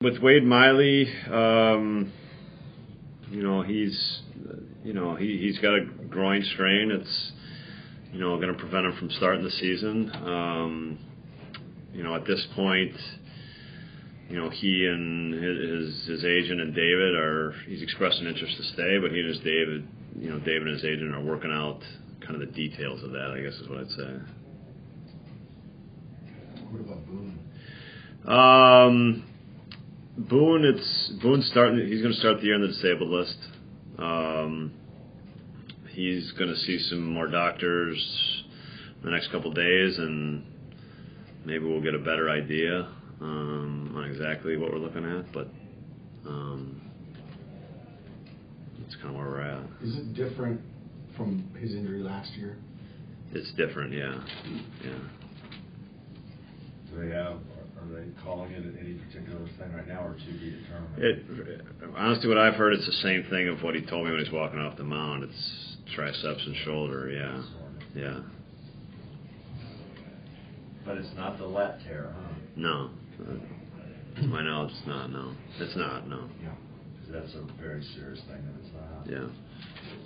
With Wade Miley, he's got a groin strain. It's, going to prevent him from starting the season. At this point, he and his agent and David he's expressed an interest to stay, but he and David and his agent are working out kind of the details of that, I guess is what I'd say. What about Boone? Boone's starting. He's going to start the year on the disabled list. He's going to see some more doctors in the next couple of days, and maybe we'll get a better idea on exactly what we're looking at. But that's kind of where we're at. Is it different from his injury last year? It's different, yeah. Are they calling it any particular thing right now, or to be determined? Honestly, what I've heard, it's the same thing of what he told me when he's walking off the mound. It's triceps and shoulder, yeah. But it's not the lat tear, huh? No. To my knowledge, it's not, no. It's not, no. Yeah. Because that's a very serious thing, and it's not. Yeah.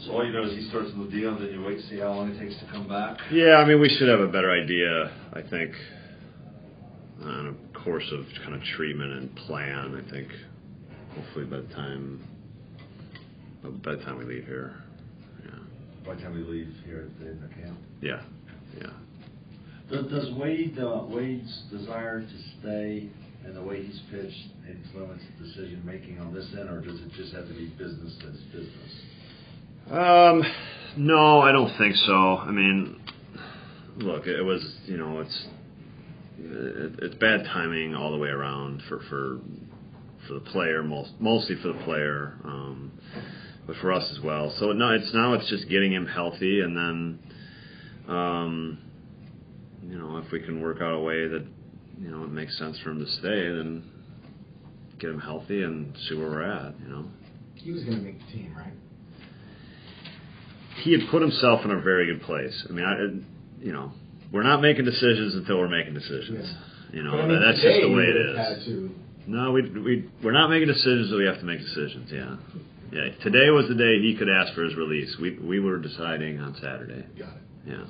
So all you know is he starts the deal, and then you wait to see how long it takes to come back? Yeah, we should have a better idea, I think, on a course of kind of treatment and plan, I think, hopefully by the time we leave here. Yeah. By the time we leave here at the end of camp? Yeah. Does Wade's desire to stay and the way he's pitched influence decision making on this end, or does it just have to be business as business? No, I don't think so. Look, it was, it's bad timing all the way around for the player, mostly for the player, but for us as well. So it's just getting him healthy, and then if we can work out a way that it makes sense for him to stay, then get him healthy and see where we're at. He was going to make the team, right? He had put himself in a very good place. We're not making decisions until we're making decisions. Yeah. That's just the way it is. To... No, we're not making decisions, so we have to make decisions. Yeah. Today was the day he could ask for his release. We were deciding on Saturday. Got it. Yeah.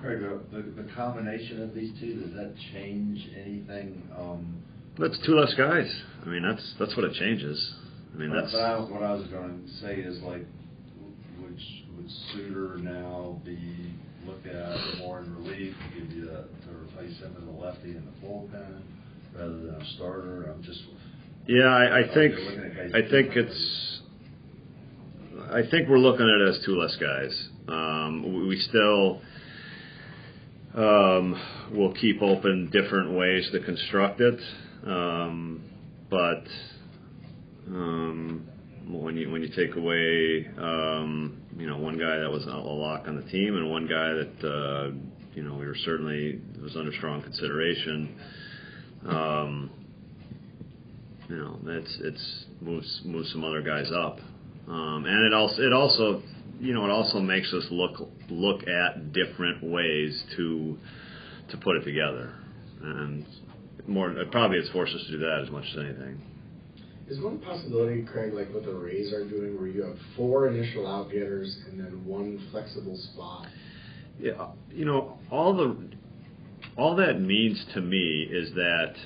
Craig, the combination of these two, does that change anything? That's two less guys. That's what it changes. What I was going to say is, like, would Suter now be looked at more in relief to give you to replace him as a lefty in the bullpen rather than a starter? I think we're looking at it as two less guys. We still will keep open different ways to construct it, but when you take away one guy that was a lock on the team and one guy that we were certainly was under strong consideration, it's moves some other guys up, and it also makes us look at different ways to put it together, and probably it's forced us to do that as much as anything. Is one possibility, Craig, like what the Rays are doing, where you have 4 initial outgetters and then 1 flexible spot? Yeah, all that means to me is that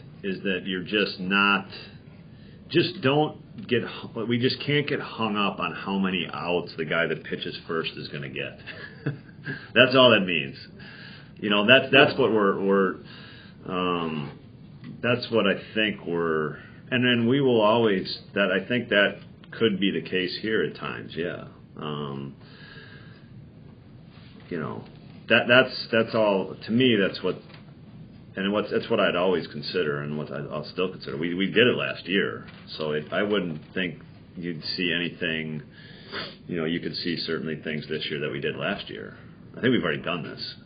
you're we just can't get hung up on how many outs the guy that pitches first is going to get. That's all that means. That's what that's what I think and then we will always, I think that could be the case here at times, yeah. That's all, to me, that's what I'd always consider and what I'll still consider. We did it last year, so I wouldn't think you'd see anything, you could see certainly things this year that we did last year. I think we've already done this,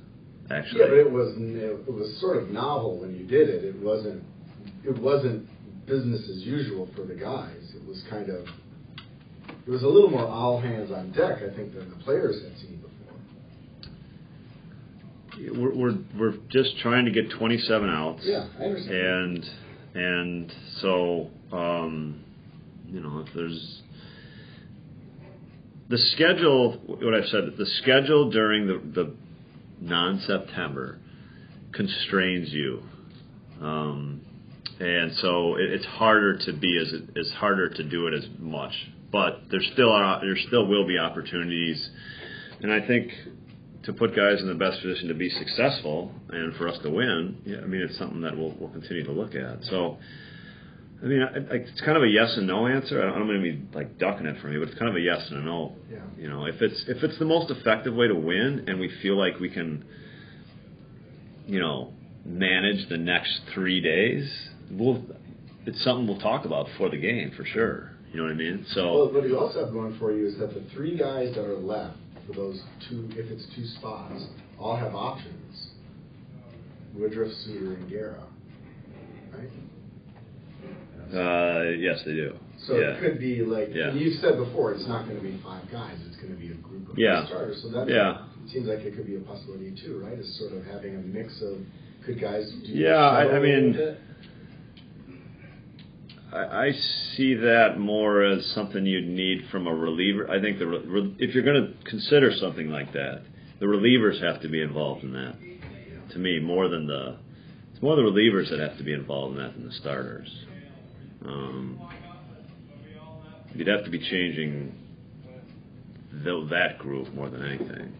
actually. Yeah, but it was sort of novel when you did it. It wasn't business as usual for the guys. It was a little more all hands on deck, I think, than the players had seen before. we're just trying to get 27 outs. Yeah, I understand. And so if there's the schedule, what I've said, the schedule during the non-September constrains you, and so it's harder to be it's harder to do it as much. But there still will be opportunities, and I think to put guys in the best position to be successful and for us to win, it's something that we'll continue to look at. So, it's kind of a yes and no answer. I don't mean to be like ducking it from you, but it's kind of a yes and a no. Yeah. If it's the most effective way to win, and we feel like we can, manage the next 3 days, it's something we'll talk about before the game for sure. You know what I mean? So. Well, what you also have going for you is that the 3 guys that are left for those 2, if it's 2 spots, all have options. Woodruff, Suter, and Guerra, right? Yes, they do. So it could be like you've said before, it's not going to be 5 guys. It's going to be a group of starters. So that it seems like it could be a possibility too, right? Is sort of having a mix of could guys do I see that more as something you'd need from a reliever. I think if you're going to consider something like that, the relievers have to be involved in that. To me, it's more the relievers that have to be involved in that than the starters. You'd have to be changing that group more than anything.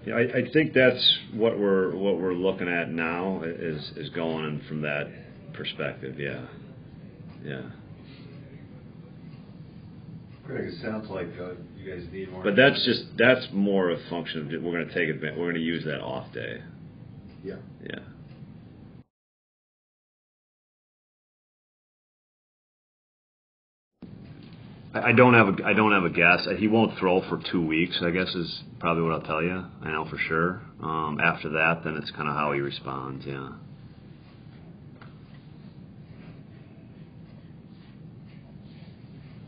I think that's what we're looking at now is going from that perspective. Yeah. Craig, it sounds like you guys need more. But that's more a function of we're going to take advantage. We're going to use that off day. Yeah. I don't have a guess. He won't throw for 2 weeks, I guess, is probably what I'll tell you. I know for sure. After that, then it's kind of how he responds. Yeah.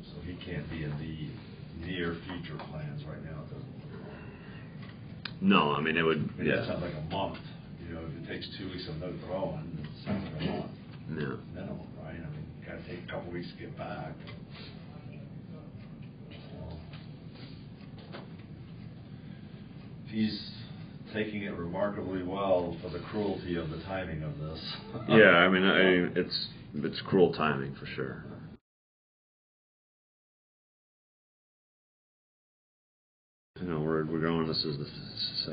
So he can't be in the near future plans right now. No, it would. That sounds like a month. If it takes 2 weeks of no throwing, it sounds like a month. Yeah. Minimum, right? Got to take a couple weeks to get back. He's taking it remarkably well for the cruelty of the timing of this. Yeah, it's cruel timing for sure. We're going. This is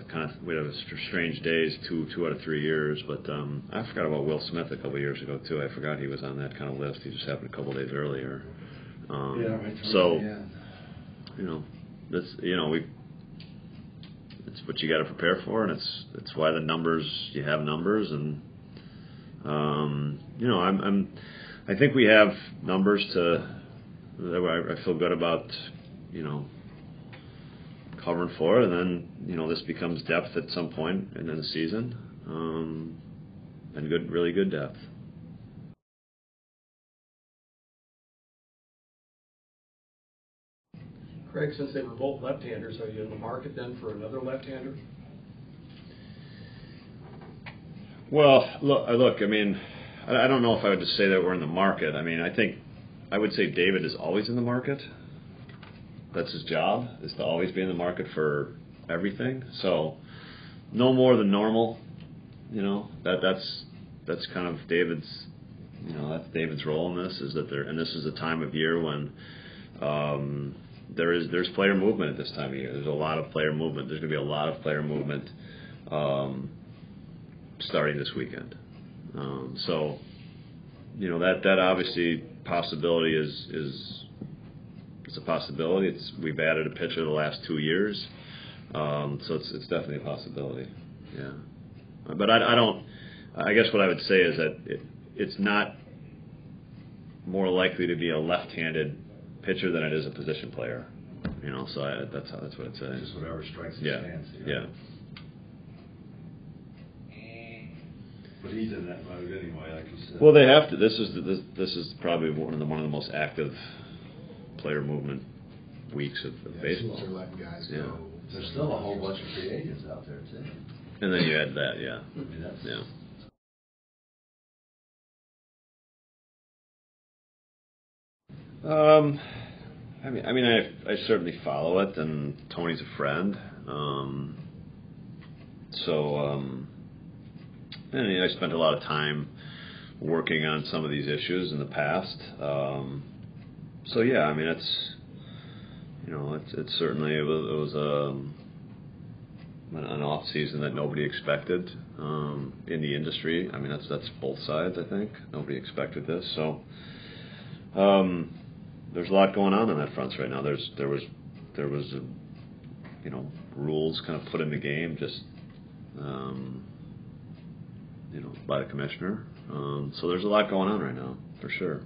kind of we have strange days, two out of 3 years. But I forgot about Will Smith a couple of years ago too. I forgot he was on that kind of list. He just happened a couple of days earlier. So it's what you got to prepare for, and it's why you have numbers, and I think we have numbers that I feel good about, covering for, and then this becomes depth at some point in the season, and really good depth. Craig, since they were both left-handers, are you in the market then for another left-hander? Well, look. I don't know if I would just say that we're in the market. I think I would say David is always in the market. That's his job, is to always be in the market for everything. So, no more than normal. That's kind of David's. That's David's role in this. And this is a time of year when. There's player movement at this time of year. There's a lot of player movement. There's going to be a lot of player movement starting this weekend. So, that obviously possibility is a possibility. We've added a pitcher the last 2 years, so it's definitely a possibility. Yeah, but I don't. I guess what I would say is that it's not more likely to be a left-handed pitcher than it is a position player, so that's what I'd say. Just whatever strikes his fancy. Yeah. But he's in that mode anyway, like you said. Well, they have to. This is probably one of the most active player movement weeks of baseball. Teams are letting guys Yeah. go. There's still a whole bunch of free agents out there too. And then you add that, yeah. I mean, that's, Yeah. I certainly follow it, and Tony's a friend. And I spent a lot of time working on some of these issues in the past. So yeah, I mean, it's certainly it was an off season that nobody expected in the industry. I mean, that's both sides. I think nobody expected this. So there's a lot going on that front right now. There was rules kind of put in the game just by the commissioner. So there's a lot going on right now for sure.